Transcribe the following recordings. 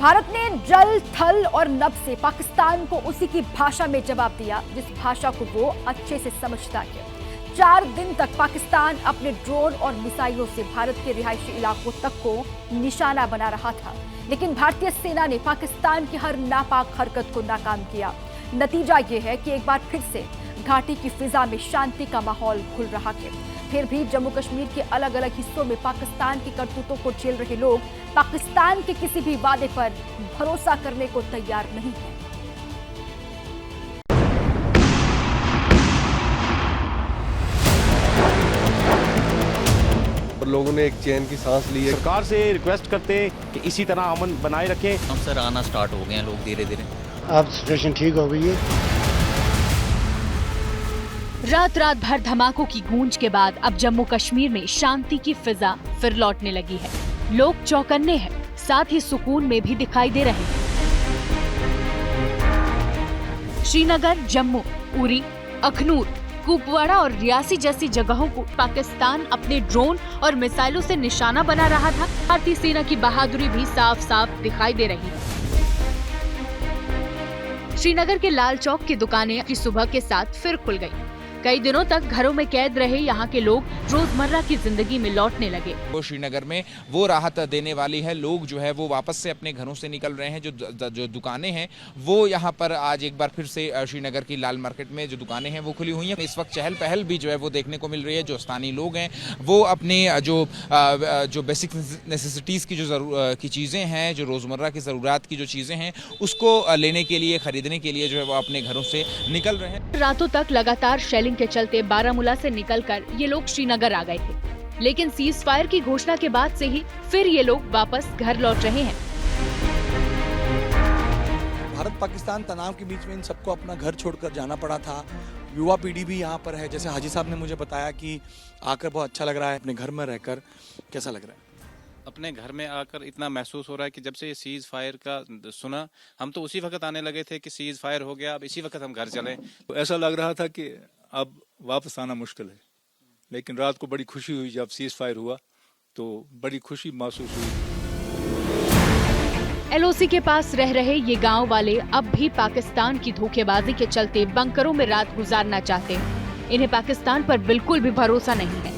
भारत ने जल, थल और नभ से पाकिस्तान को उसी की भाषा में जवाब दिया जिस भाषा को वो अच्छे से समझता है। 4 दिन तक पाकिस्तान अपने ड्रोन और मिसाइलों से भारत के रिहायशी इलाकों तक को निशाना बना रहा था, लेकिन भारतीय सेना ने पाकिस्तान की हर नापाक हरकत को नाकाम किया। नतीजा ये है कि एक बार फिर से घाटी की फिजा में शांति का माहौल खुल रहा है। फिर भी जम्मू कश्मीर के अलग अलग हिस्सों में पाकिस्तान की करतूतों को झेल रहे लोग पाकिस्तान के किसी भी वादे पर भरोसा करने को तैयार नहीं है। लोगों ने एक चैन की सांस ली है। सरकार से रिक्वेस्ट करते कि इसी तरह अमन बनाए रखें। हम सर आना स्टार्ट हो गए हैं लोग धीरे धीरे। अब सिचुएशन ठीक हो गई है। रात रात भर धमाकों की गूंज के बाद अब जम्मू कश्मीर में शांति की फिजा फिर लौटने लगी है। लोग चौकन्ने हैं, साथ ही सुकून में भी दिखाई दे रहे हैं। श्रीनगर, जम्मू, उरी, अखनूर, कुपवाड़ा और रियासी जैसी जगहों को पाकिस्तान अपने ड्रोन और मिसाइलों से निशाना बना रहा था। भारतीय सेना की बहादुरी भी साफ साफ दिखाई दे रही है। श्रीनगर के लाल चौक की दुकानें की सुबह के साथ फिर खुल गई। कई दिनों तक घरों में कैद रहे यहाँ के लोग रोजमर्रा की जिंदगी में लौटने लगे। वो श्रीनगर में वो राहत देने वाली है। लोग जो है वो वापस से अपने घरों से निकल रहे हैं। जो दुकानें हैं वो यहाँ पर आज एक बार फिर से श्रीनगर की लाल मार्केट में जो दुकानें हैं वो खुली हुई हैं। इस वक्त चहल पहल भी जो है वो देखने को मिल रही है। जो स्थानीय लोग हैं वो अपने जो बेसिक नेसेसिटीज़ की चीज़ें हैं, जो रोज़मर्रा की ज़रूरत की जो चीज़ें हैं उसको लेने के लिए, खरीदने के लिए जो है वो अपने घरों से निकल रहे हैं। रातों तक लगातार शेलिंग के चलते बारामूला से निकलकर ये लोग श्रीनगर आ गए थे, लेकिन सीज फायर की घोषणा के बाद से ही फिर ये लोग वापस घर लौट रहे हैं। भारत पाकिस्तान तनाव के बीच में इन सबको अपना घर छोड़कर जाना पड़ा था। युवा पीढ़ी भी यहाँ पर है। जैसे हाजी साहब ने मुझे बताया कि आकर बहुत अच्छा लग रहा है। अपने घर में रहकर कैसा लग रहा है? अपने घर में आकर इतना महसूस हो रहा है कि जब से ये सीज फायर का सुना, हम तो उसी वक्त आने लगे थे कि सीज फायर हो गया, अब इसी वक्त हम घर चलें। तो ऐसा लग रहा था कि अब वापस आना मुश्किल है, लेकिन रात को बड़ी खुशी हुई। जब सीज फायर हुआ तो बड़ी खुशी महसूस हुई। एलओसी के पास रह रहे ये गांव वाले अब भी पाकिस्तान की धोखेबाजी के चलते बंकरों में रात गुजारना चाहते हैं। इन्हें पाकिस्तान पर बिल्कुल भी भरोसा नहीं है।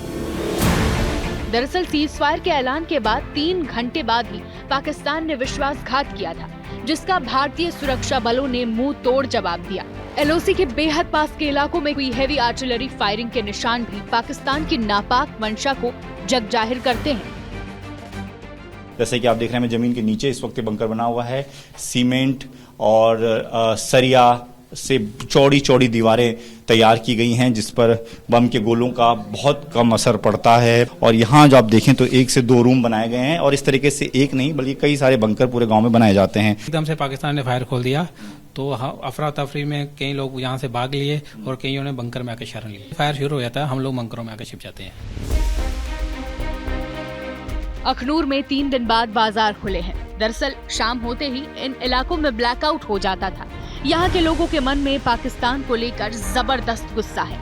दरअसल सीज फायर के ऐलान के बाद 3 घंटे बाद ही पाकिस्तान ने विश्वासघात किया था, जिसका भारतीय सुरक्षा बलों ने मुंह तोड़ जवाब दिया। एलओसी के बेहद पास के इलाकों में हुई हैवी आर्टिलरी फायरिंग के निशान भी पाकिस्तान की नापाक मंशा को जग जाहिर करते हैं। जैसे कि आप देख रहे हैं, जमीन के नीचे इस वक्त बंकर बना हुआ है। सीमेंट और सरिया से चौड़ी चौड़ी दीवारें तैयार की गई हैं, जिस पर बम के गोलों का बहुत कम असर पड़ता है। और यहाँ जो आप देखें तो 1 से 2 रूम बनाए गए हैं, और इस तरीके से एक नहीं बल्कि कई सारे बंकर पूरे गांव में बनाए जाते हैं। एकदम से पाकिस्तान ने फायर खोल दिया तो अफरा तफरी में कई लोग यहाँ से भाग लिए और कईयों ने बंकर में आकर शरण ली। फायर शुरू हो जाता है, हम लोग बंकरों में आकर छिप जाते हैं। अखनूर में 3 दिन बाद बाजार खुले हैं। दरअसल शाम होते ही इन इलाकों में ब्लैकआउट हो जाता था। यहाँ के लोगों के मन में पाकिस्तान को लेकर जबरदस्त गुस्सा है।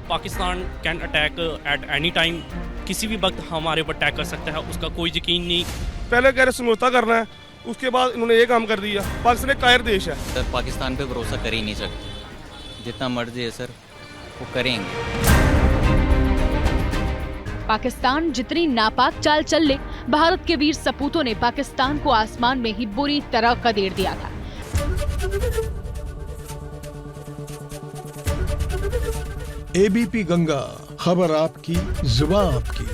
Pakistan can attack at any time, किसी भी वक्त हमारे ऊपर अटैक कर सकता है, उसका कोई यकीन नहीं। पहले कह रहे समझौता करना है, उसके बाद इन्होंने ये काम कर दिया। पाकिस्तान एक कायर देश है सर, पाकिस्तान पे भरोसा कर ही नहीं सकते। जितना मर्जी है सर वो करेंगे। पाकिस्तान जितनी नापाक चाल चल ले, भारत के वीर सपूतों ने पाकिस्तान को आसमान में ही बुरी तरह खदेड़ दिया था। एबीपी गंगा, खबर आपकी, जुबान आपकी।